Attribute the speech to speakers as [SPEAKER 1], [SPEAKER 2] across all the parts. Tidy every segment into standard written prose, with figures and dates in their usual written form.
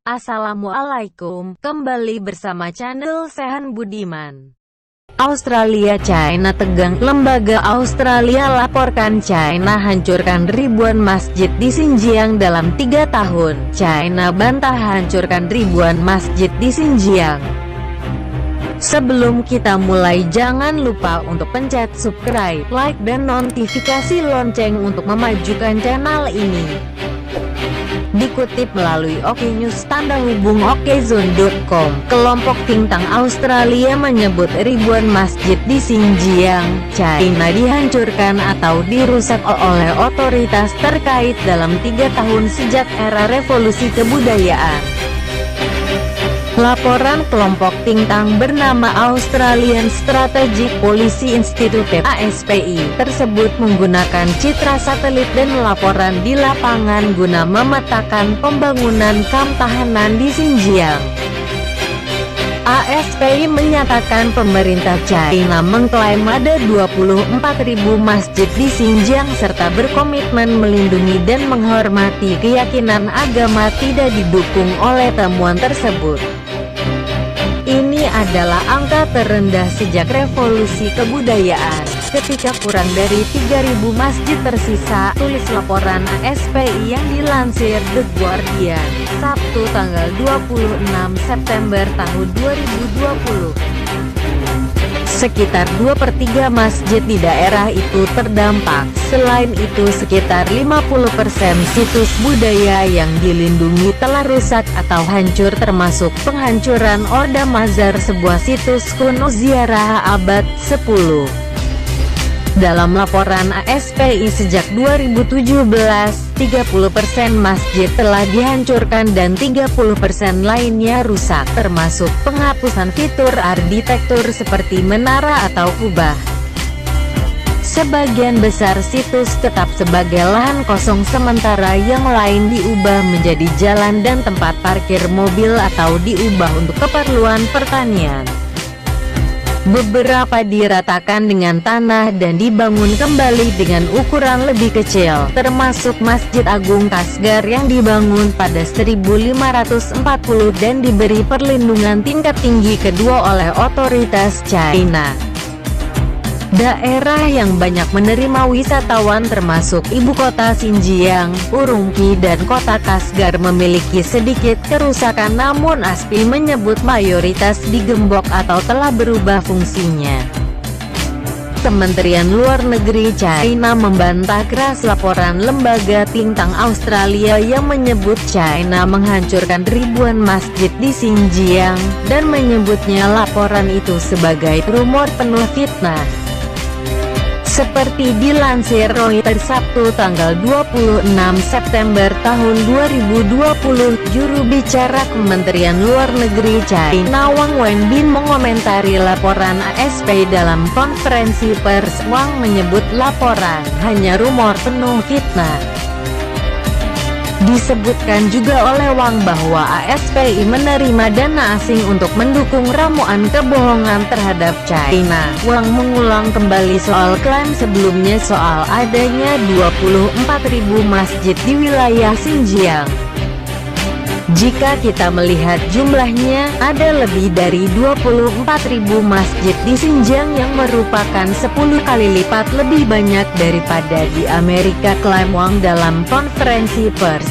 [SPEAKER 1] Assalamualaikum, kembali bersama channel Sehan Budiman. Australia, China tegang. Lembaga Australia laporkan China hancurkan ribuan masjid di Xinjiang dalam 3 tahun. China bantah hancurkan ribuan masjid di Xinjiang. Sebelum kita mulai, jangan lupa untuk pencet subscribe, like, dan notifikasi lonceng untuk memajukan channel ini. Dikutip melalui OKnews tanda hubung okezone.com, kelompok think tank Australia menyebut ribuan masjid di Xinjiang, China dihancurkan atau dirusak oleh otoritas terkait dalam 3 tahun sejak era revolusi kebudayaan. Laporan kelompok think tank bernama Australian Strategic Policy Institute (ASPI) tersebut menggunakan citra satelit dan laporan di lapangan guna memetakan pembangunan kamp tahanan di Xinjiang. ASPI menyatakan pemerintah China mengklaim ada 24.000 masjid di Xinjiang serta berkomitmen melindungi dan menghormati keyakinan agama tidak didukung oleh temuan tersebut. Ini adalah angka terendah sejak revolusi kebudayaan, ketika kurang dari 3.000 masjid tersisa, tulis laporan ASPI yang dilansir The Guardian, Sabtu tanggal 26 September tahun 2020. Sekitar 2/3 masjid di daerah itu terdampak. Selain itu, sekitar 50% situs budaya yang dilindungi telah rusak atau hancur, termasuk penghancuran Orda Mazar, sebuah situs kuno ziarah abad 10. Dalam laporan ASPI sejak 2017, 30% masjid telah dihancurkan dan 30% lainnya rusak, termasuk penghapusan fitur arsitektur seperti menara atau kubah. Sebagian besar situs tetap sebagai lahan kosong, sementara yang lain diubah menjadi jalan dan tempat parkir mobil atau diubah untuk keperluan pertanian. Beberapa diratakan dengan tanah dan dibangun kembali dengan ukuran lebih kecil, termasuk Masjid Agung Kashgar yang dibangun pada 1540 dan diberi perlindungan tingkat tinggi kedua oleh otoritas China. Daerah yang banyak menerima wisatawan termasuk ibu kota Xinjiang, Urumqi, dan kota Kashgar memiliki sedikit kerusakan, namun ASPI menyebut mayoritas digembok atau telah berubah fungsinya. Kementerian Luar Negeri China membantah keras laporan lembaga think tank Australia yang menyebut China menghancurkan ribuan masjid di Xinjiang, dan menyebutnya laporan itu sebagai rumor penuh fitnah. Seperti dilansir Reuters Sabtu tanggal 26 September tahun 2020, juru bicara Kementerian Luar Negeri China Wang Wenbin mengomentari laporan ASPI dalam konferensi pers. Wang menyebut laporan hanya rumor penuh fitnah. Disebutkan juga oleh Wang bahwa ASPI menerima dana asing untuk mendukung ramuan kebohongan terhadap China. Wang mengulang kembali soal klaim sebelumnya soal adanya 24.000 masjid di wilayah Xinjiang. Jika kita melihat jumlahnya, ada lebih dari 24.000 masjid di Xinjiang yang merupakan 10 kali lipat lebih banyak daripada di Amerika, klaim Wang dalam konferensi pers.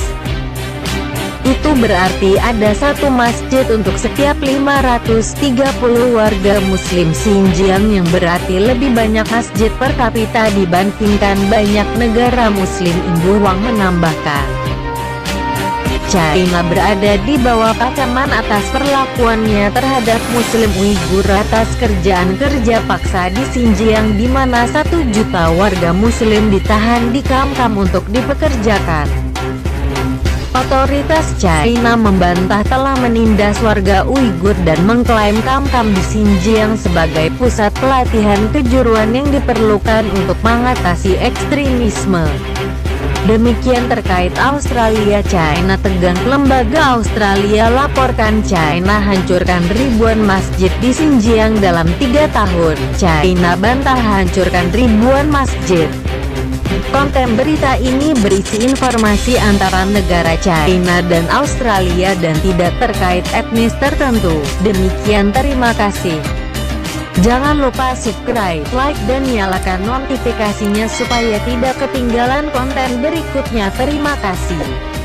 [SPEAKER 1] Itu berarti ada satu masjid untuk setiap 530 warga muslim Xinjiang, yang berarti lebih banyak masjid per kapita dibandingkan banyak negara muslim, Ibu Wang menambahkan. China berada di bawah ancaman atas perlakuannya terhadap Muslim Uighur atas kerja paksa di Xinjiang, di mana 1 juta warga Muslim ditahan di kamp-kamp untuk dipekerjakan. Otoritas China membantah telah menindas warga Uighur dan mengklaim kamp-kamp di Xinjiang sebagai pusat pelatihan kejuruan yang diperlukan untuk mengatasi ekstremisme. Demikian terkait Australia, China tegang. Lembaga Australia laporkan China hancurkan ribuan masjid di Xinjiang dalam 3 tahun. China bantah hancurkan ribuan masjid. Konten berita ini berisi informasi antara negara China dan Australia dan tidak terkait etnis tertentu. Demikian, terima kasih. Jangan lupa subscribe, like dan nyalakan notifikasinya supaya tidak ketinggalan konten berikutnya. Terima kasih.